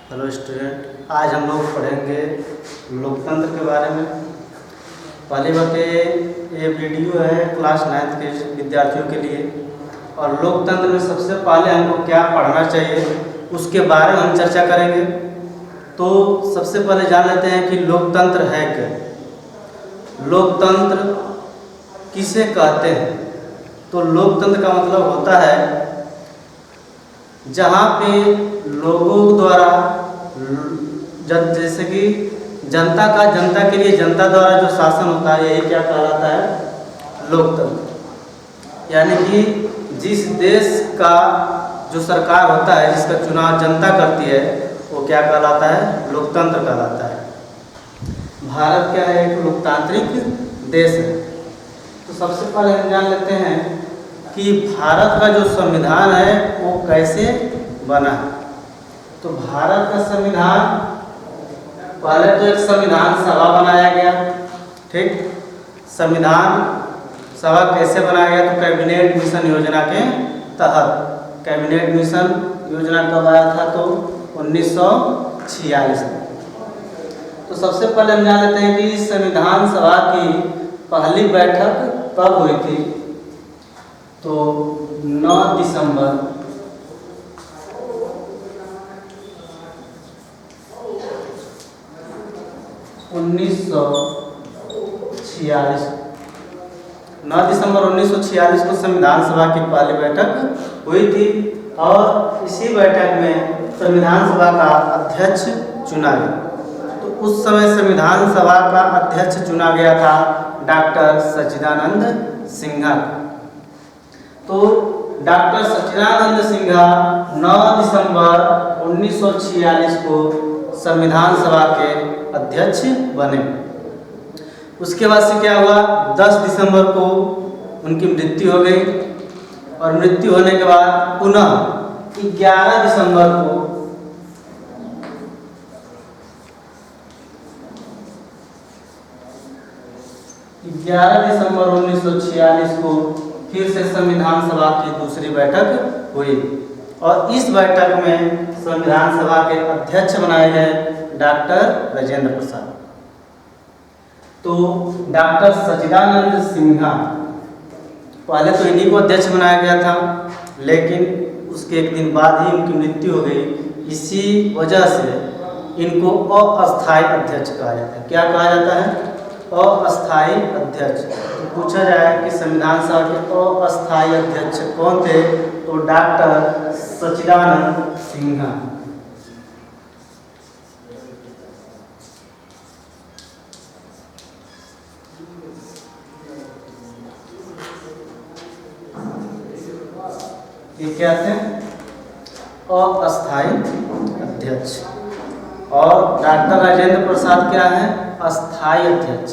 Hello student, आज हम लोग पढ़ेंगे लोकतंत्र के बारे में। पहली बात ये वीडियो है क्लास 9 के विद्यार्थियों के लिए। और लोकतंत्र में सबसे पहले हमको क्या पढ़ना चाहिए उसके बारे में हम चर्चा करेंगे। तो सबसे पहले जान लेते हैं कि लोकतंत्र है क्या। लोकतंत्र किसे कहते हैं? तो लोकतंत्र का मतलब होता है जहाँ पे लोगों द्वारा जैसे कि जनता के लिए जनता द्वारा जो शासन होता है यही क्या कहलाता है? लोकतंत्र। यानी कि जिस देश का जो सरकार होता है, जिसका चुनाव जनता करती है, वो क्या कहलाता है? लोकतंत्र कहलाता है। भारत क्या है? एक लोकतांत्रिक देश है। तो सबसे पहले हम जान लेते हैं कि भारत का जो संविधान है वो कैसे बना है। तो भारत का संविधान पहले तो एक संविधान सभा बनाया गया। ठीक, संविधान सभा कैसे बनाया गया? तो कैबिनेट मिशन योजना के तहत। कैबिनेट मिशन योजना कब आया था? तो 1946 में। तो सबसे पहले हम जान लेते हैं कि संविधान सभा की पहली बैठक कब हुई थी? तो 9 दिसंबर 1946। 9 दिसंबर 1946 को संविधान सभा की पहली बैठक हुई थी। और इसी बैठक में संविधान सभा का अध्यक्ष चुना गया। तो उस समय संविधान सभा का अध्यक्ष चुना गया था डॉक्टर सच्चिदानंद सिन्हा। तो डॉक्टर सच्चिदानंद सिन्हा 9 दिसंबर 1946 को संविधान सभा के अध्यक्ष बने। उसके बाद से क्या हुआ? 10 दिसंबर को उनकी मृत्यु हो गई। और मृत्यु होने के बाद पुनः 11 दिसंबर को दिसंबर 1946 को फिर से संविधान सभा की दूसरी बैठक हुई। और इस बैठक में संविधान सभा के अध्यक्ष बनाए गए डॉक्टर राजेंद्र प्रसाद। तो डॉक्टर सच्चिदानंद सिन्हा पहले तो इन्हीं को अध्यक्ष बनाया गया था, लेकिन उसके एक दिन बाद ही उनकी मृत्यु हो गई। इसी वजह से इनको अस्थायी अध्यक्ष कहा जाता है। क्या कहा जाता है? अस्थायी अध्यक्ष। तो पूछा जाए कि संविधान सभा के अस्थायी अध्यक्ष कौन थे? तो डॉक्टर सच्चिदानंद सिन्हा। ये क्या थे? अस्थायी अध्यक्ष। और डॉक्टर राजेंद्र प्रसाद क्या है? अस्थायी अध्यक्ष।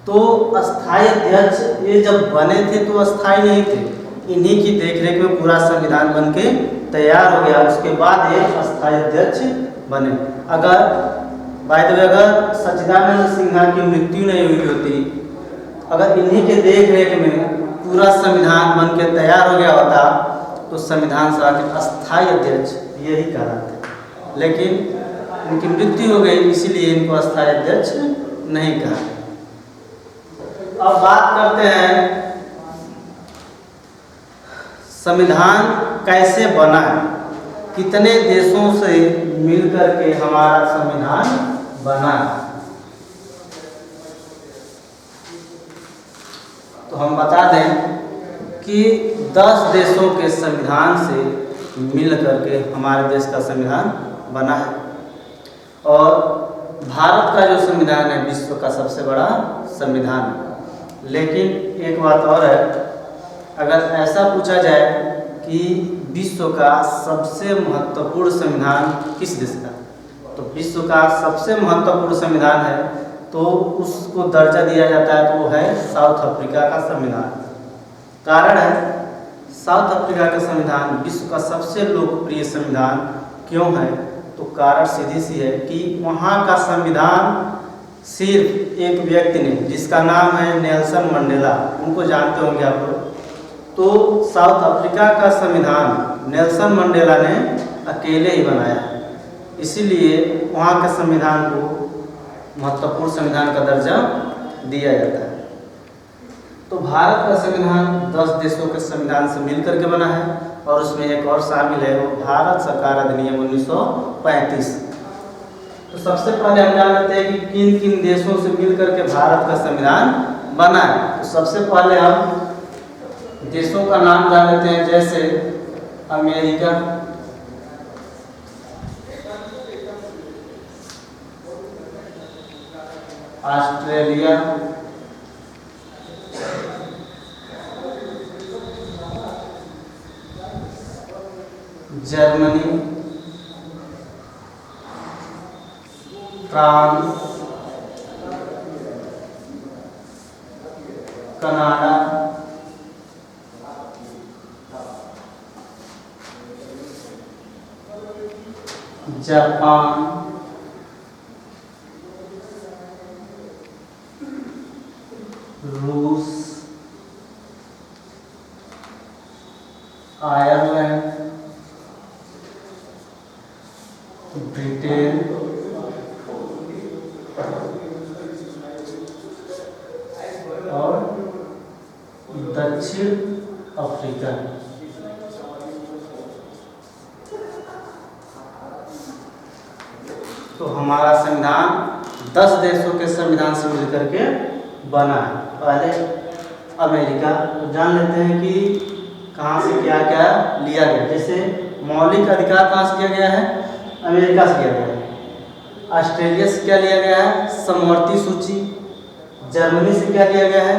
तो अस्थायी अध्यक्ष ये जब बने थे तो अस्थायी नहीं थे, इन्हीं की देखरेख में पूरा संविधान बनके तैयार हो गया। उसके बाद ये अस्थायी अध्यक्ष बने। अगर बाय द वे अगर सच्चिदानंद सिन्हा की मृत्यु नहीं हुई होती, अगर इन्हीं के देखरेख में पूरा संविधान बनके तैयार हो गया होता तो संविधान सभा के अस्थायी अध्यक्ष यही कहलाते। लेकिन इनकी मृत्यु हो गई, इसीलिए इनको अस्थायी अध्यक्ष नहीं कहा। अब बात करते हैं संविधान कैसे बना है, कितने देशों से मिलकर के हमारा संविधान बना है। तो हम बता दें कि 10 देशों के संविधान से मिलकर के हमारे देश का संविधान बना है। और भारत का जो संविधान है विश्व का सबसे बड़ा संविधान है। लेकिन एक बात और है, अगर ऐसा पूछा जाए कि विश्व का सबसे महत्वपूर्ण संविधान किस देश का, तो विश्व का सबसे महत्वपूर्ण संविधान है तो उसको दर्जा दिया जाता है, तो वो है साउथ अफ्रीका का संविधान। कारण है साउथ अफ्रीका का संविधान विश्व का सबसे लोकप्रिय संविधान क्यों है? तो कारण सीधी सी है कि वहाँ का संविधान सिर्फ एक व्यक्ति ने, जिसका नाम है नेल्सन मंडेला, उनको जानते होंगे आप लोग। तो साउथ अफ्रीका का संविधान नेल्सन मंडेला ने अकेले ही बनाया है। इसीलिए वहाँ के संविधान को महत्वपूर्ण संविधान का दर्जा दिया जाता है। तो भारत का संविधान 10 देशों के संविधान से मिलकर के बना है और उसमें एक और शामिल है, वो भारत सरकार अधिनियम 1935। तो सबसे पहले हम जान लेते हैं कि किन किन देशों से मिलकर के भारत का संविधान बना है। तो सबसे पहले हम देशों का नाम जान लेते हैं, जैसे America, Australia, Germany, France, Canada, Japan, रूस, आयरलैंड, ब्रिटेन, और दक्षिण अफ्रीका। तो हमारा संविधान 10 देशों के संविधान से मिलकर के बना है। पहले अमेरिका, तो जान लेते हैं कि कहाँ से क्या क्या लिया गया। जैसे मौलिक अधिकार कहाँ से किया गया है, अमेरिका से किया गया है। ऑस्ट्रेलिया से क्या लिया गया है, समवर्ती सूची। जर्मनी से क्या लिया गया है,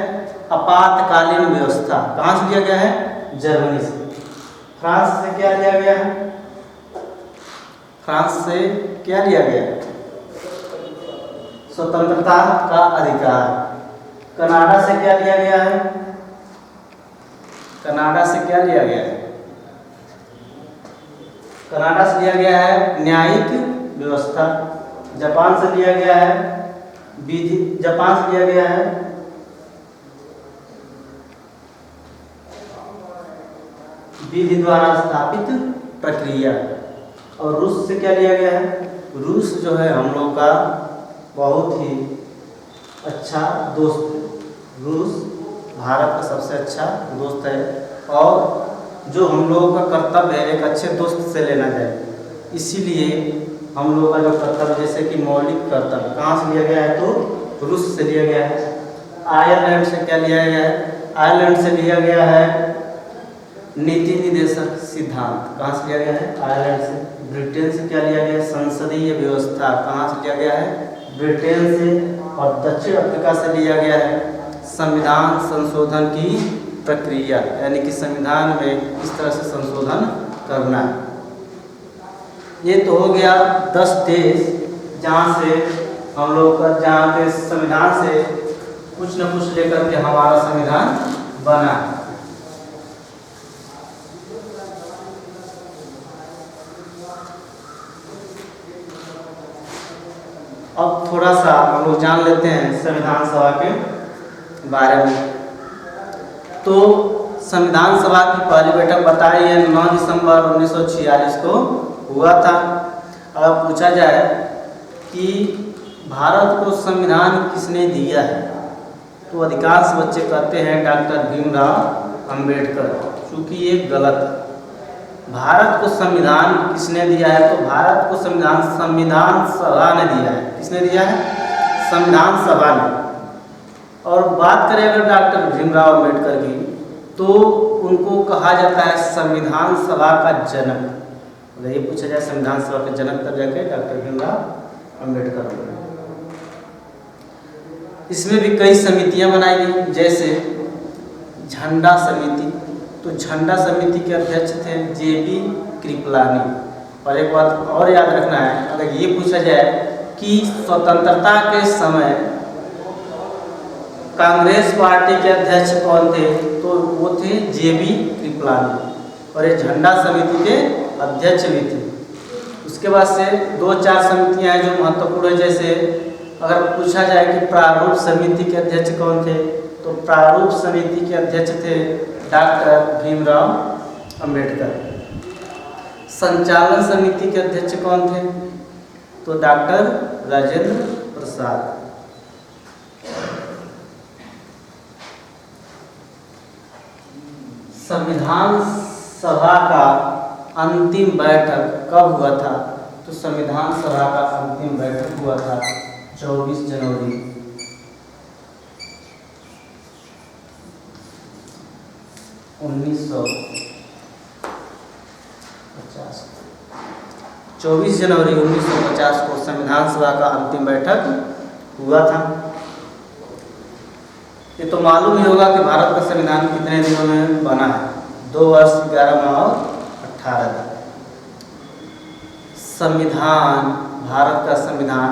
आपातकालीन व्यवस्था, कहाँ से लिया गया है, जर्मनी से। फ्रांस से क्या लिया गया है, फ्रांस से क्या लिया गया है, स्वतंत्रता का अधिकार। कनाडा से क्या लिया गया है, कनाडा से क्या लिया गया है, कनाडा से लिया गया है न्यायिक व्यवस्था। जापान से लिया गया है विधि, जापान से लिया गया है विधि द्वारा स्थापित प्रक्रिया। और रूस से क्या लिया गया है, रूस जो है हम लोग का बहुत ही अच्छा दोस्त है। रूस भारत का सबसे अच्छा दोस्त है और जो हम लोगों का कर्तव्य है एक अच्छे दोस्त से लेना चाहिए। इसीलिए हम लोगों का जो कर्तव्य, जैसे कि मौलिक कर्तव्य कहाँ से लिया गया है, तो रूस से लिया गया है। आयरलैंड से क्या लिया गया है, आयरलैंड से लिया गया है नीति निदेशक सिद्धांत, कहाँ से लिया गया है, आयरलैंड से। ब्रिटेन से क्या लिया गया है, संसदीय व्यवस्था, कहाँ से लिया गया है, ब्रिटेन से। और दक्षिण अफ्रीका से लिया गया है संविधान संशोधन की प्रक्रिया, यानी कि संविधान में किस तरह से संशोधन करना है। ये तो हो गया 10 देश जहाँ से हम लोग का, जहाँ के संविधान से कुछ न कुछ लेकर के हमारा संविधान बना है। अब थोड़ा सा हम लोग जान लेते हैं संविधान सभा के बारे में। तो संविधान सभा की पहली बैठक बताई है 9 दिसंबर 1946 को हुआ था। अब पूछा जाए कि भारत को संविधान किसने दिया है, तो अधिकांश बच्चे कहते हैं डॉक्टर भीमराव अंबेडकर, चूँकि ये गलत है। भारत को संविधान किसने दिया है, तो भारत को संविधान संविधान सभा ने दिया है। किसने दिया है, संविधान सभा ने। और बात करें अगर डॉक्टर भीमराव अंबेडकर की, तो उनको कहा जाता है संविधान सभा का जनक। अगर ये पूछा जाए संविधान सभा के जनक, तब जाके डॉक्टर भीमराव अंबेडकर। इसमें भी कई समितियां बनाई गई, जैसे झंडा समिति। तो झंडा समिति के अध्यक्ष थे JB कृपलानी। और एक बात और याद रखना है, अगर ये पूछा जाए कि स्वतंत्रता के समय कांग्रेस पार्टी के अध्यक्ष कौन थे, तो वो थे JB कृपलानी और ये झंडा समिति के अध्यक्ष भी थे। उसके बाद से 2-4 समितियां हैं जो महत्वपूर्ण है, जैसे अगर पूछा जाए कि प्रारूप समिति के अध्यक्ष कौन थे, तो प्रारूप समिति के अध्यक्ष थे डॉक्टर भीमराव अंबेडकर। संचालन समिति के अध्यक्ष कौन थे, तो डॉक्टर राजेंद्र प्रसाद। संविधान सभा का अंतिम बैठक कब हुआ था? तो संविधान सभा का अंतिम बैठक हुआ था 24 जनवरी 1950। 24 जनवरी 1950 को संविधान सभा का अंतिम बैठक हुआ था। ये तो मालूम ही होगा कि भारत का संविधान कितने दिनों में बना है? 2 वर्ष 11 माह और 18 दिन। संविधान, भारत का संविधान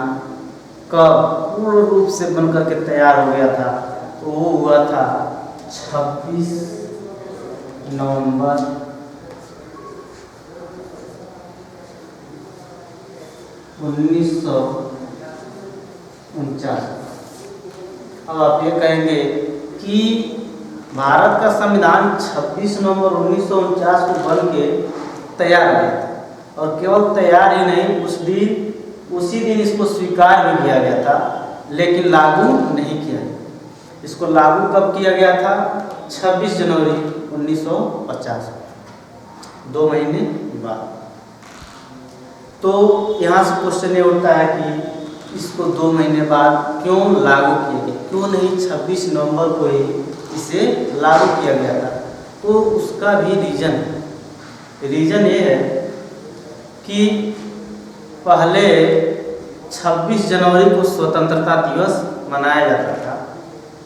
कब पूर्ण रूप से बनकर के तैयार हो गया था? तो वो हुआ था 26 नवंबर 1949। अब आप ये कहेंगे कि भारत का संविधान 26 नवंबर 1949 को बन के तैयार हो गया था, और केवल तैयार ही नहीं, उसी दिन इसको स्वीकार भी किया गया था, लेकिन लागू नहीं किया गया। इसको लागू कब किया गया था? 26 जनवरी 1950, 2 महीने बाद। तो यहाँ से क्वेश्चन ये उठता है कि इसको 2 महीने बाद क्यों लागू किया गया? क्यों नहीं 26 नवंबर को ही इसे लागू किया गया था? तो उसका भी रीज़न ये है कि पहले 26 जनवरी को स्वतंत्रता दिवस मनाया जाता था।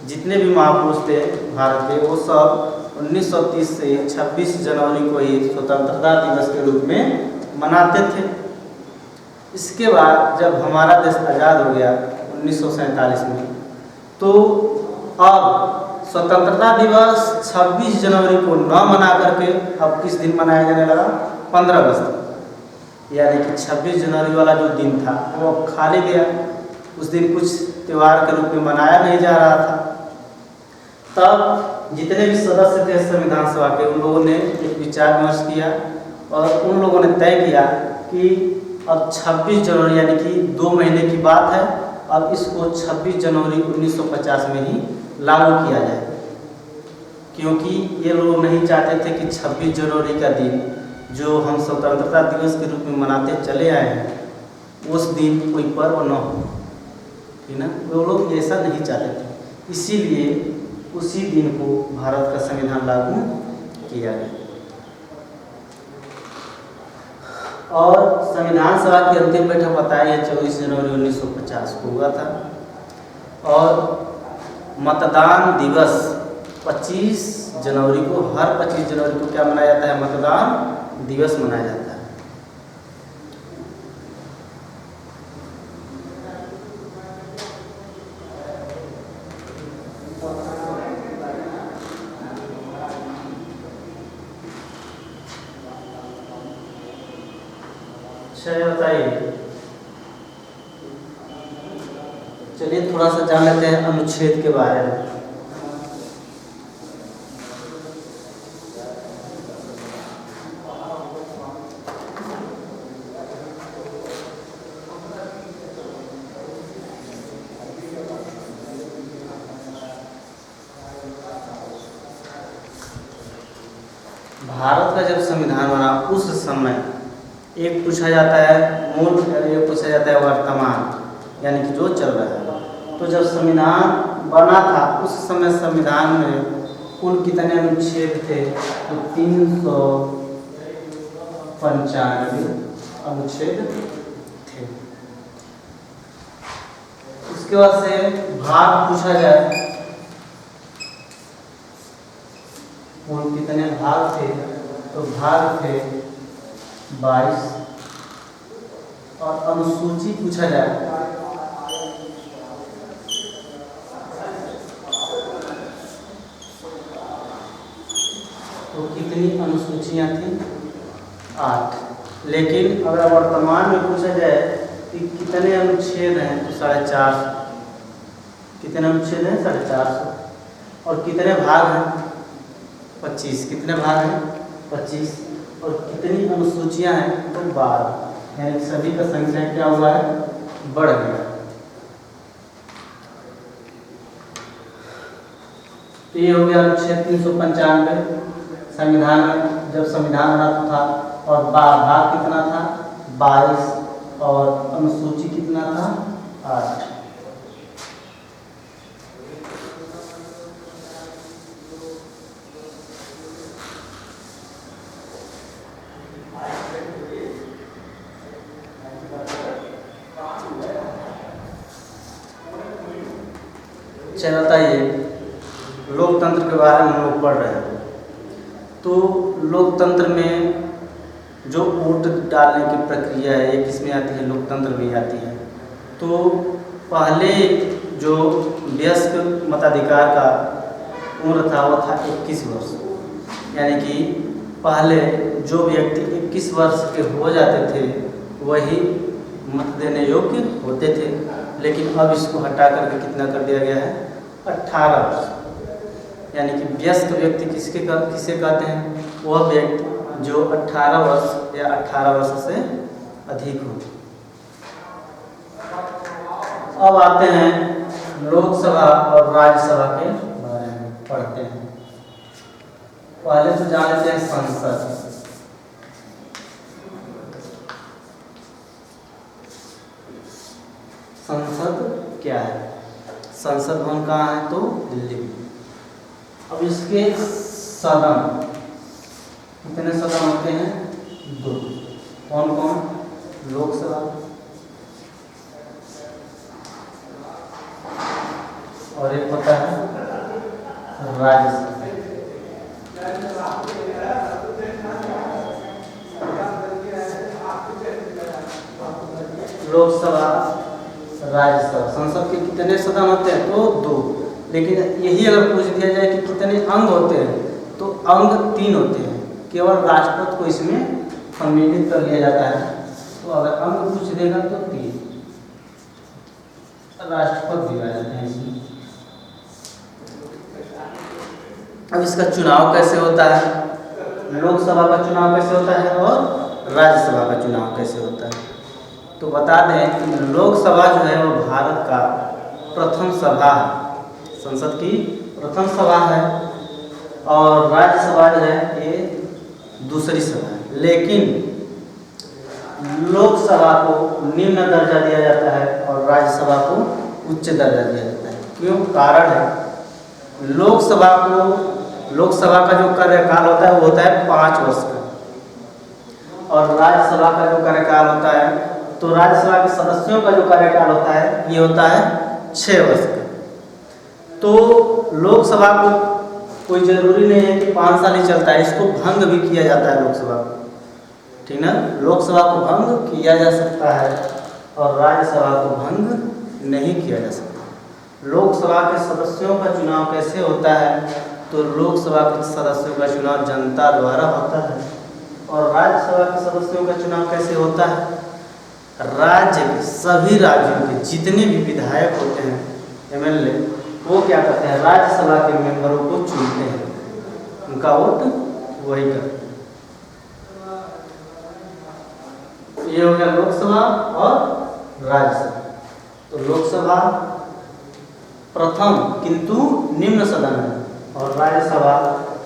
जितने भी महापुरुष थे भारत के, वो सब 1930 से 26 जनवरी को ही स्वतंत्रता दिवस के रूप में मनाते थे। इसके बाद जब हमारा देश आज़ाद हो गया 1947 में, तो अब स्वतंत्रता दिवस 26 जनवरी को न मना करके अब किस दिन मनाया जाने लगा? 15 अगस्त। यानी कि 26 जनवरी वाला जो दिन था वो अब खाली गया। उस दिन कुछ त्यौहार के रूप में मनाया नहीं जा रहा था। तब जितने भी सदस्य थे संविधान सभा के, उन लोगों ने एक विचार विमर्श किया और उन लोगों ने तय किया कि अब 26 जनवरी यानी कि 2 महीने की बात है, अब इसको 26 जनवरी 1950 में ही लागू किया जाए, क्योंकि ये लोग नहीं चाहते थे कि 26 जनवरी का दिन जो हम स्वतंत्रता दिवस के रूप में मनाते चले आए हैं, उस दिन कोई पर्व न हो, है ना। वो लोग ऐसा नहीं चाहते थे, इसीलिए उसी दिन को भारत का संविधान लागू किया गया। और संविधान सभा की अंतिम बैठक बताई है 24 जनवरी 1950 को हुआ था। और मतदान दिवस 25 जनवरी को, हर 25 जनवरी को क्या मनाया जाता है? मतदान दिवस मनाया जाता है। अच्छा बताइए, चलिए थोड़ा सा जान लेते हैं अनुच्छेद के बारे में। भारत का जब संविधान बना उस समय एक पूछा जाता है मूल, एक पूछा जाता है वर्तमान, यानी कि जो चल रहा है। तो जब संविधान बना था उस समय संविधान में कुल कितने अनुच्छेद थे? तो 395 अनुच्छेद थे। उसके बाद से भाग पूछा जाए, कुल कितने भाग थे? तो भाग थे 22। और अनुसूची पूछा जाए तो कितनी अनुसूचियां थी? 8। लेकिन अगर वर्तमान में पूछा जाए कि कितने अनुच्छेद हैं तो 450। कितने अनुच्छेद हैं? 450। और कितने भाग हैं? 25। कितने भाग हैं? 25। और कितनी अनुसूचियां हैं? तो 12। यानी सभी का संख्या क्या हुआ है, बढ़ गया। तो ये हो गया अनुच्छेद 395 संविधान में, जब संविधान बना था। और भाग कितना था, 22, और अनुसूची कितना था, 8। चलिए बताइए, लोकतंत्र के बारे में हम लोग पढ़ रहे हैं। तो लोकतंत्र में जो वोट डालने की प्रक्रिया है ये किसमें आती है, लोकतंत्र में आती है। तो पहले जो वयस्क मताधिकार का उम्र था वो था 21 वर्ष, यानी कि पहले जो व्यक्ति 21 वर्ष के हो जाते थे वही मत देने योग्य होते थे। लेकिन अब इसको हटा करके कितना कर दिया गया है, 18 वर्ष। यानी कि वयस्क व्यक्ति किसे कहते हैं, वह व्यक्ति जो 18 वर्ष या 18 वर्ष से अधिक हो। अब आते हैं लोकसभा और राज्यसभा के बारे में पढ़ते हैं। पहले तो जान लेते हैं संसद। संसद क्या है, संसद भवन कहाँ है, तो दिल्ली में। अब इसके सदन कितने सदन होते हैं, 2। कौन कौन, लोकसभा और एक होता है राज्यसभा। लोकसभा, राज्यसभा, संसद के कितने सदन होते हैं, तो 2। लेकिन यही अगर पूछ दिया जाए कि कितने अंग होते हैं, तो अंग 3 होते हैं। केवल राष्ट्रपति को इसमें सम्मिलित कर लिया जाता है। तो अगर अंग पूछ देगा तो 3 राष्ट्रपति भी आ जाते हैं इसमें। अब इसका चुनाव कैसे होता है, लोकसभा का चुनाव कैसे होता है और राज्यसभा का चुनाव कैसे होता है। तो बता दें कि लोकसभा जो है वो भारत का प्रथम सभा है, संसद की प्रथम सभा है। और राज्यसभा जो है ये दूसरी सभा है। लेकिन लोकसभा को निम्न दर्जा दिया जाता है और राज्यसभा को उच्च दर्जा दिया जाता है। क्यों, कारण है लोकसभा का जो कार्यकाल होता है वो होता है 5 वर्ष का, और राज्यसभा का जो कार्यकाल होता है, तो राज्यसभा के सदस्यों का जो कार्यकाल होता है ये होता है 6 वर्ष का। तो लोकसभा को कोई जरूरी नहीं है कि 5 साल ही चलता है, इसको भंग भी किया जाता है लोकसभा को, ठीक ना। लोकसभा को भंग किया जा सकता है और राज्यसभा को भंग नहीं किया जा सकता। लोकसभा के सदस्यों का चुनाव कैसे होता है, तो लोकसभा के सदस्यों का चुनाव जनता द्वारा होता है। और राज्यसभा के सदस्यों का चुनाव कैसे होता है, राज्य के सभी राज्यों के जितने भी विधायक होते हैं, एमएलए, वो क्या करते हैं, राज्यसभा के मेंबरों को चुनते हैं, उनका वोट वही करते हैं। ये हो गया लोकसभा और राज्यसभा। तो लोकसभा प्रथम किंतु निम्न सदन है और राज्यसभा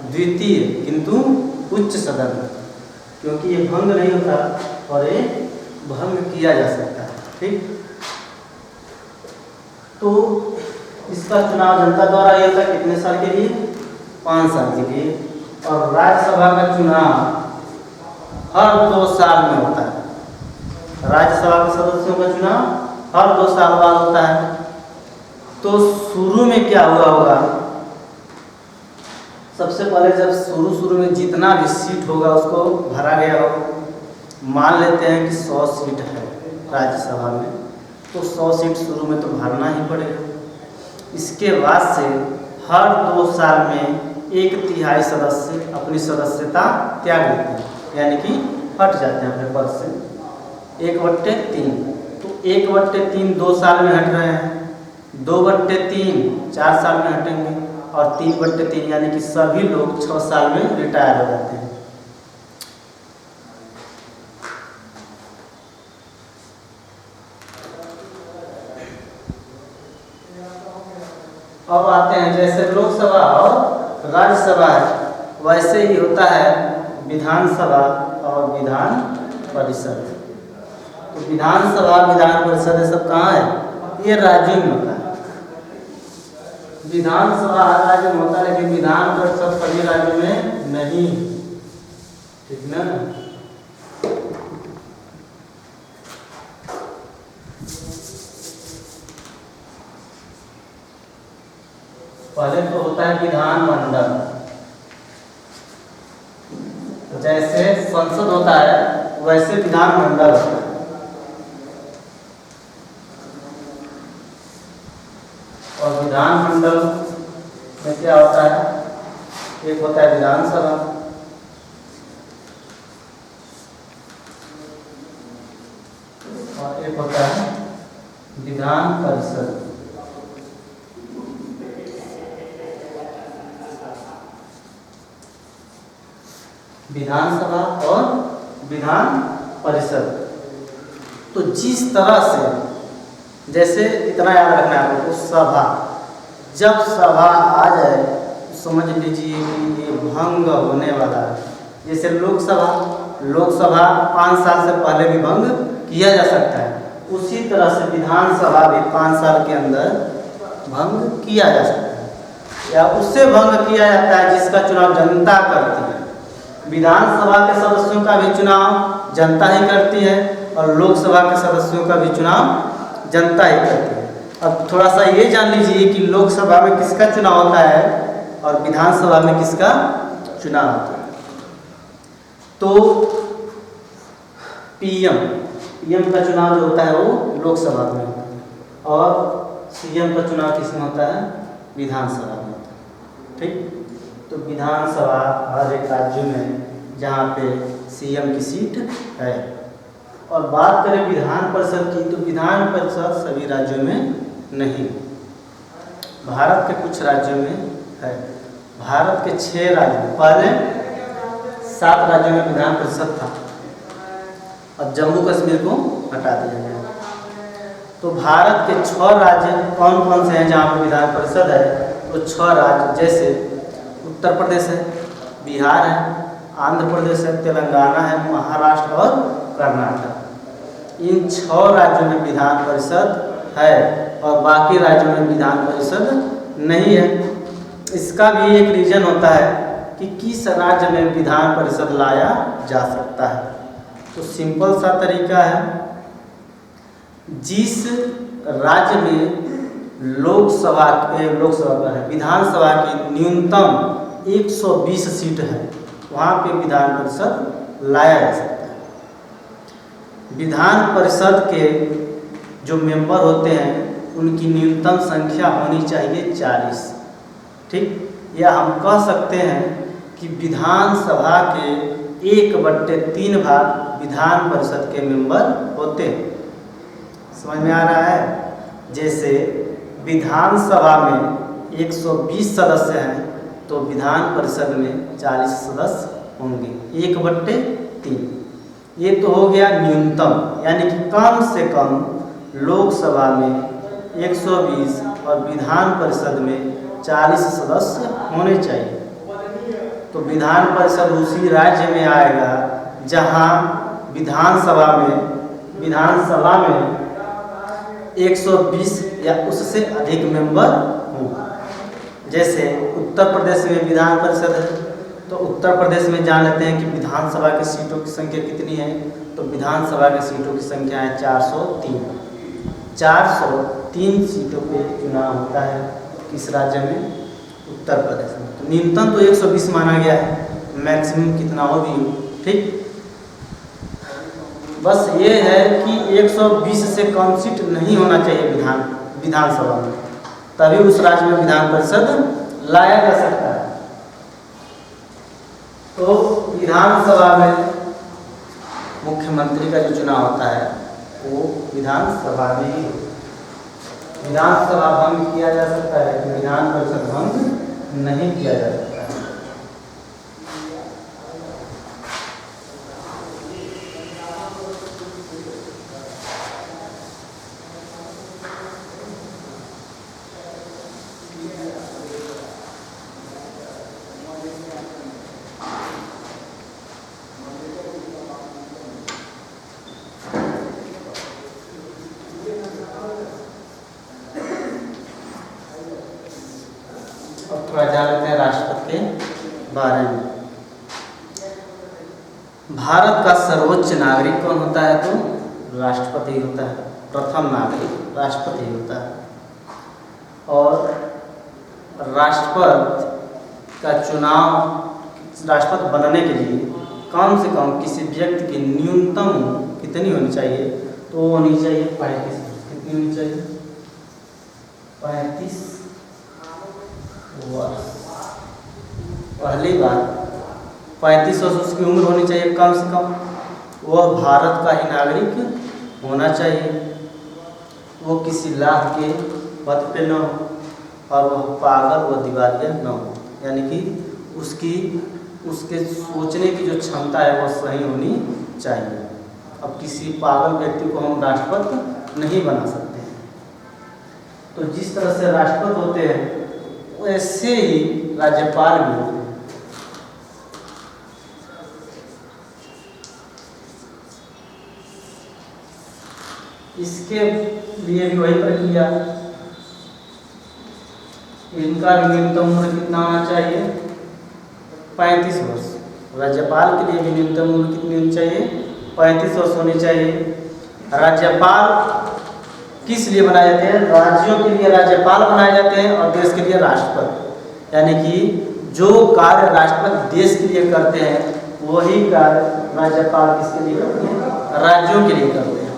द्वितीय किंतु उच्च सदन है, क्योंकि ये भंग नहीं होता और ये भंग किया जा सकता है, ठीक। तो इसका चुनाव जनता द्वारा ये होता है कितने साल के लिए, 5 साल के लिए। और राज्यसभा का चुनाव हर 2 साल में होता है। राज्यसभा के सदस्यों का चुनाव हर 2 साल बाद होता है। तो शुरू में क्या हुआ होगा, सबसे पहले जब शुरू में जितना भी सीट होगा उसको भरा गया होगा। मान लेते हैं कि 100 सीट है राज्यसभा में, तो 100 सीट शुरू में तो भरना ही पड़ेगा। इसके बाद से हर 2 साल में 1/3 सदस्य अपनी सदस्यता त्याग देते हैं, यानी कि हट जाते हैं अपने पद से। 1/3, तो 1/3 2 साल में हट रहे हैं, 2/3 4 साल में हटेंगे, और 3/3 यानी कि सभी लोग 6 साल में रिटायर हो जाते हैं। अब आते हैं, जैसे लोकसभा और राज्यसभा है वैसे ही होता है विधानसभा और विधान परिषद। तो विधानसभा विधान परिषद ये सब कहाँ है? ये राज्यों में होता है। विधानसभा हर राज्य में होता है लेकिन विधान परिषद सभी राज्यों में नहीं, ठीक ना। पहले तो होता है विधानमंडल, जैसे संसद होता है वैसे विधानमंडल होता है। और विधानमंडल में क्या होता है? एक होता है विधानसभा और एक होता है विधान परिषद। विधानसभा और विधान परिषद। तो जिस तरह से, जैसे इतना याद रखना है आपको, सभा, जब सभा आ जाए तो समझ लीजिए कि ये भंग होने वाला है। जैसे लोकसभा 5 साल से पहले भी भंग किया जा सकता है, उसी तरह से विधानसभा भी 5 साल के अंदर भंग किया जा सकता है या उससे भंग किया जाता है जिसका चुनाव जनता करती है। विधानसभा के सदस्यों का भी चुनाव जनता ही करती है और लोकसभा के सदस्यों का भी चुनाव जनता ही करती है। अब थोड़ा सा ये जान लीजिए कि लोकसभा में किसका चुनाव होता है और विधानसभा में किसका चुनाव होता है। तो पीएम का चुनाव जो होता है वो लोकसभा में होता है और सीएम का चुनाव किसमें होता है? विधानसभा में होता है, ठीक। तो विधानसभा हर एक राज्य में जहाँ पे सीएम की सीट है। और बात करें विधान परिषद की, तो विधान परिषद सभी राज्यों में नहीं, भारत के कुछ राज्यों में है। भारत के 6 राज्यों, पहले 7 राज्यों में विधान परिषद था, अब जम्मू कश्मीर को हटा दिया गया। तो भारत के 6 राज्य कौन कौन से हैं जहाँ पर विधान परिषद है? तो 6 राज्य, जैसे उत्तर प्रदेश है, बिहार है, आंध्र प्रदेश है, तेलंगाना है, महाराष्ट्र और कर्नाटक। इन 6 राज्यों में विधान परिषद है और बाकी राज्यों में विधान परिषद नहीं है। इसका भी एक रीजन होता है कि किस राज्य में विधान परिषद लाया जा सकता है। तो सिंपल सा तरीका है, जिस राज्य में लोकसभा का है, विधानसभा की न्यूनतम 120 सीट है, वहाँ पे विधान परिषद लाया जा सकता है। विधान परिषद के जो मेंबर होते हैं उनकी न्यूनतम संख्या होनी चाहिए 40, ठीक। या हम कह सकते हैं कि विधानसभा के 1/3 भाग विधान परिषद के मेंबर होते हैं। समझ में आ रहा है? जैसे विधानसभा में 120 सदस्य हैं तो विधान परिषद में 40 सदस्य होंगे, 1/3। ये तो हो गया न्यूनतम, यानी कि कम से कम लोकसभा में 120 और विधान परिषद में 40 सदस्य होने चाहिए। तो विधान परिषद उसी राज्य में आएगा जहां विधानसभा में 120 या उससे अधिक मेंबर हों। जैसे उत्तर प्रदेश में विधान परिषद है, तो उत्तर प्रदेश में जान लेते हैं कि विधानसभा की सीटों की संख्या कितनी है। तो विधानसभा की सीटों की संख्या है 403। 403 सीटों पे चुनाव होता है किस राज्य में? उत्तर प्रदेश में। तो न्यूनतम तो 120 माना गया है, मैक्सिमम कितना हो भी हो, ठीक। बस ये है कि 120 से कम सीट नहीं होना चाहिए विधानसभा में, तभी उस राज्य में विधान परिषद लाया जा सकता है। तो विधानसभा में मुख्यमंत्री का जो चुनाव होता है वो विधानसभा में ही, विधानसभा भंग किया जा सकता है लेकिन विधान परिषद भंग नहीं किया जा सकता है। थोड़ा जान लेते हैं राष्ट्रपति के बारे में। भारत का सर्वोच्च नागरिक कौन होता है? तो राष्ट्रपति होता है। प्रथम नागरिक राष्ट्रपति होता है। और राष्ट्रपति का चुनाव, राष्ट्रपति बनने के लिए कम से कम किसी व्यक्ति की न्यूनतम कितनी होनी चाहिए? तो वो होनी चाहिए 35। कितनी होनी चाहिए? 35 वर्ष। पहली बात 35 वर्ष उसकी उम्र होनी चाहिए कम से कम। वह भारत का ही नागरिक होना चाहिए। वो किसी लाभ के पद पे न हो और वह पागल व दिवालिया न हो, यानी कि उसके सोचने की जो क्षमता है वह सही होनी चाहिए। अब किसी पागल व्यक्ति को हम राष्ट्रपति नहीं बना सकते हैं। तो जिस तरह से राष्ट्रपति होते हैं वैसे ही राज्यपाल भी होते हैं। इसके लिए भी वही प्रक्रिया, इनका न्यूनतम उम्र कितना होना चाहिए? 35 वर्ष। राज्यपाल के लिए भी न्यूनतम उम्र कितनी होनी चाहिए? 35 वर्ष होनी चाहिए। राज्यपाल किस लिए बनाए जाते हैं? राज्यों के लिए राज्यपाल बनाए जाते हैं और देश के लिए राष्ट्रपति। यानी कि जो कार्य राष्ट्रपति देश के लिए करते हैं वही कार्य राज्यपाल किसके लिए करते हैं? राज्यों के लिए करते हैं।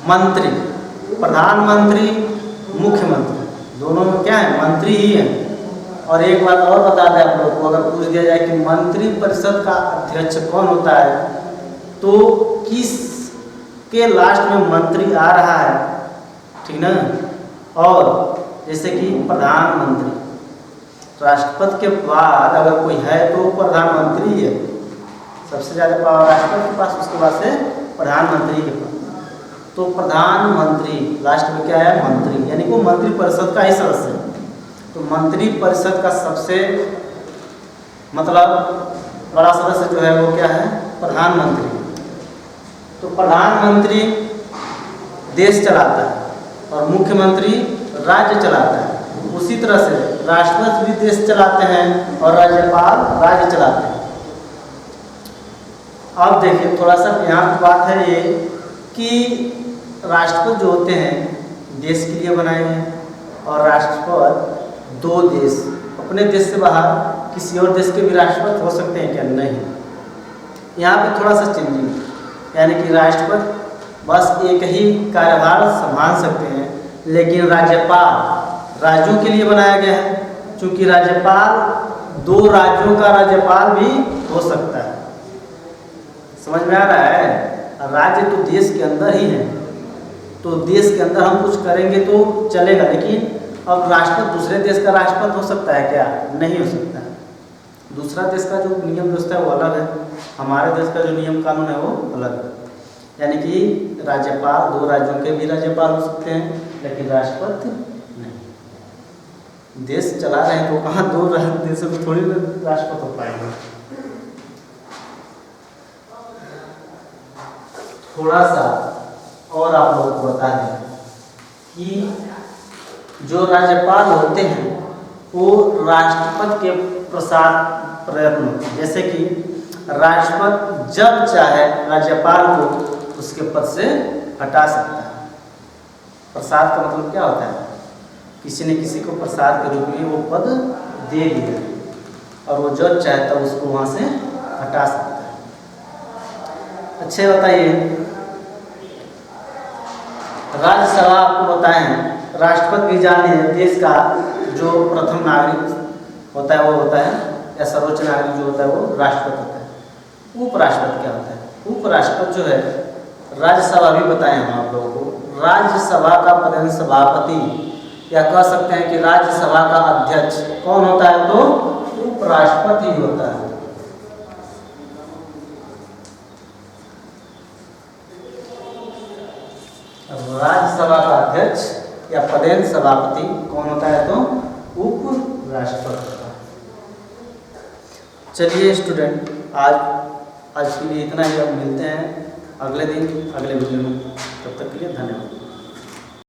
मंत्री, प्रधानमंत्री, मुख्यमंत्री, दोनों में क्या है? मंत्री ही है। और एक बात और बता दें आप लोग को, अगर पूछ दिया जाए कि मंत्री परिषद का अध्यक्ष कौन होता है, तो किस के लास्ट में मंत्री आ रहा है, ठीक ना? और जैसे कि प्रधानमंत्री, राष्ट्रपति के बाद अगर कोई है तो प्रधानमंत्री है। सबसे ज़्यादा पावर राष्ट्रपति के पास, उसके बाद से प्रधानमंत्री के पास। तो प्रधानमंत्री लास्ट में क्या है? मंत्री, यानी कि वो मंत्री परिषद का ही सदस्य है। तो मंत्री परिषद का सबसे मतलब बड़ा सदस्य जो है वो क्या है? प्रधानमंत्री। तो प्रधानमंत्री देश चलाता है और मुख्यमंत्री राज्य चलाता है। उसी तरह से राष्ट्रपति भी देश चलाते हैं और राज्यपाल राज्य चलाते हैं। अब देखिए थोड़ा सा यहाँ की बात है ये कि राष्ट्रपति जो होते हैं देश के लिए बनाए गए और राष्ट्रपति दो देश, अपने देश से बाहर किसी और देश के भी राष्ट्रपति हो सकते हैं क्या? नहीं। यहाँ पे थोड़ा सा चेंजिंग, यानी कि राष्ट्रपति बस एक ही कार्यभार संभाल सकते हैं, लेकिन राज्यपाल राज्यों के लिए बनाया गया है। क्योंकि राज्यपाल दो राज्यों का राज्यपाल भी हो सकता है। समझ में आ रहा है? राज्य तो देश के अंदर ही है, तो देश के अंदर हम कुछ करेंगे तो चलेगा, लेकिन अब राष्ट्रपति दूसरे देश का राष्ट्रपति हो सकता है क्या? नहीं हो सकता है। दूसरा देश का जो नियम व्यवस्था है वो अलग है, हमारे देश का जो नियम कानून है वो अलग है। यानी कि राज्यपाल दो राज्यों के भी राज्यपाल हो सकते हैं, लेकिन राष्ट्रपति नहीं। देश चला रहे हैं तो कहाँ दो देशों को थोड़ी राष्ट्रपति हो पाएंगे। थोड़ा सा और आप लोगों को बता दें कि जो राज्यपाल होते हैं वो राष्ट्रपति के प्रयत्न, जैसे कि राष्ट्रपति जब चाहे राज्यपाल को उसके पद से हटा सकता है। प्रसाद का मतलब क्या होता है? किसी ने किसी को प्रसाद के रूप में वो पद दे दिया और वो जब चाहे तब उसको वहाँ से हटा सकता है। अच्छे बताइए, राज्यसभा आपको बताए हैं, राष्ट्रपति भी जाने देश का जो प्रथम नागरिक होता है वो होता है, या सर्वोच्च नागरिक जो होता है वो राष्ट्रपति होता है। उपराष्ट्रपति क्या होता है? उपराष्ट्रपति जो है, राज्यसभा भी बताए हम आप लोगों को, राज्यसभा का प्रधान सभापति या कह सकते हैं कि राज्यसभा का अध्यक्ष कौन होता है? तो उपराष्ट्रपति होता है। राज्यसभा का अध्यक्ष या प्रधान सभापति कौन होता है? तो उपराष्ट्रपति होता है। चलिए स्टूडेंट, आज के लिए इतना ही। अब मिलते हैं अगले दिन अगले वीडियो में। तब तक के लिए धन्यवाद।